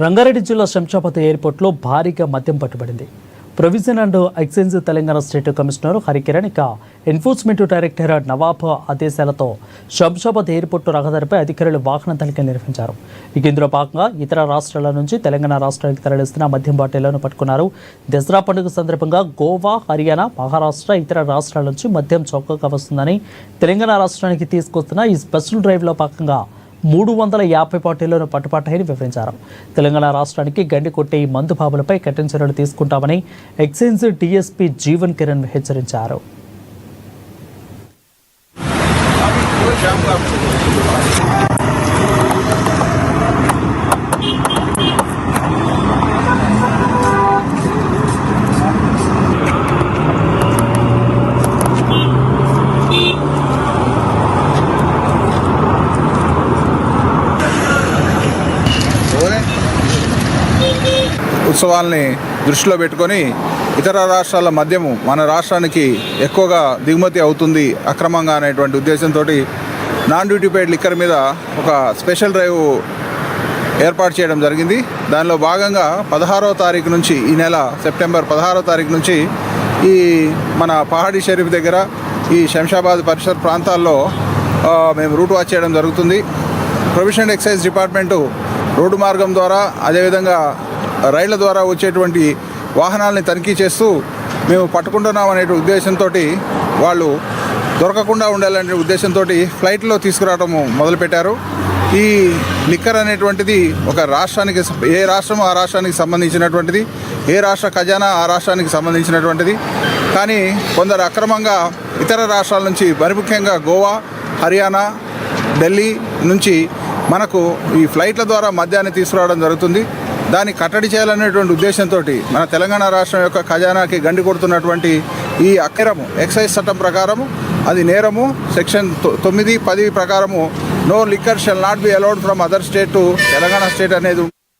రంగారెడ్డి జిల్లా శంషాబాద్ ఎయిర్పోర్ట్లో భారీగా మద్యం పట్టుబడింది. Prohibition and excise Telangana state commissioner Harikiran ఇక ఎన్ఫోర్స్మెంట్ డైరెక్టర్ నవాబ్ ఆదేశాలతో శంషాబాద్ ఎయిర్పోర్టు రహదారిపై అధికారులు వాహన తనిఖీలు నిర్వహించారు. ఇక ఇందులో భాగంగా ఇతర రాష్ట్రాల నుంచి తెలంగాణ రాష్ట్రానికి తరలిస్తున్న మద్యం బాటిళ్లను పట్టుకున్నారు. దసరా పండుగ సందర్భంగా గోవా, హర్యానా, మహారాష్ట్ర, ఇతర రాష్ట్రాల నుంచి మద్యం చౌకగా వస్తుందని తెలంగాణ రాష్ట్రానికి తీసుకొస్తున్న ఈ స్పెషల్ డ్రైవ్లో భాగంగా 350 బాటిళ్లను పట్టుపట్టాయని వివరించారు. తెలంగాణ రాష్ట్రానికి గండి కొట్టే ఈ మందు బాబులపై కఠిన చర్యలు తీసుకుంటామని ఎక్సైజ్ డీఎస్పీ జీవన్ కిరణ్ హెచ్చరించారు. ఉత్సవాల్ని దృష్టిలో పెట్టుకొని ఇతర రాష్ట్రాల మద్యము మన రాష్ట్రానికి ఎక్కువగా దిగుమతి అవుతుంది అక్రమంగా అనేటువంటి ఉద్దేశంతో నాన్ డ్యూటీ పెయిడ్ లిక్కర్ మీద ఒక స్పెషల్ డ్రైవ్ ఏర్పాటు చేయడం జరిగింది. దానిలో భాగంగా 16వ తారీఖు నుంచి, ఈ నెల సెప్టెంబర్ 16వ తారీఖు నుంచి ఈ మన పహాడీ షరీఫ్ దగ్గర ఈ శంషాబాద్ పరిసర ప్రాంతాల్లో మేము రూట్ వాచ్ చేయడం జరుగుతుంది. Prohibition and excise department road మార్గం ద్వారా, అదేవిధంగా రైళ్ల ద్వారా వచ్చేటువంటి వాహనాలని తనిఖీ చేస్తూ మేము పట్టుకుంటున్నాం అనే ఉద్దేశంతో, వాళ్ళు దొరకకుండా ఉండాలనే ఉద్దేశంతో ఫ్లైట్లో తీసుకురావడం మొదలుపెట్టారు. ఈ లిక్కర్ అనేటువంటిది ఒక రాష్ట్రానికి, ఏ రాష్ట్రం ఆ రాష్ట్రానికి సంబంధించినటువంటిది, ఏ రాష్ట్ర ఖజానా ఆ రాష్ట్రానికి సంబంధించినటువంటిది. కానీ కొందరు అక్రమంగా ఇతర రాష్ట్రాల నుంచి, మరి ముఖ్యంగా గోవా, హర్యానా, ఢిల్లీ నుంచి మనకు ఈ ఫ్లైట్ల ద్వారా మద్యాన్ని తీసుకురావడం జరుగుతుంది. దాన్ని కట్టడి చేయాలనేటువంటి ఉద్దేశంతో మన తెలంగాణ రాష్ట్రం యొక్క ఖజానాకి గండి కొడుతున్నటువంటి ఈ అక్రము ఎక్సైజ్ చట్టం ప్రకారము అది నేరము. సెక్షన్ 9, 10 ప్రకారము no liquor shall not be allowed from other state to Telangana state అనేది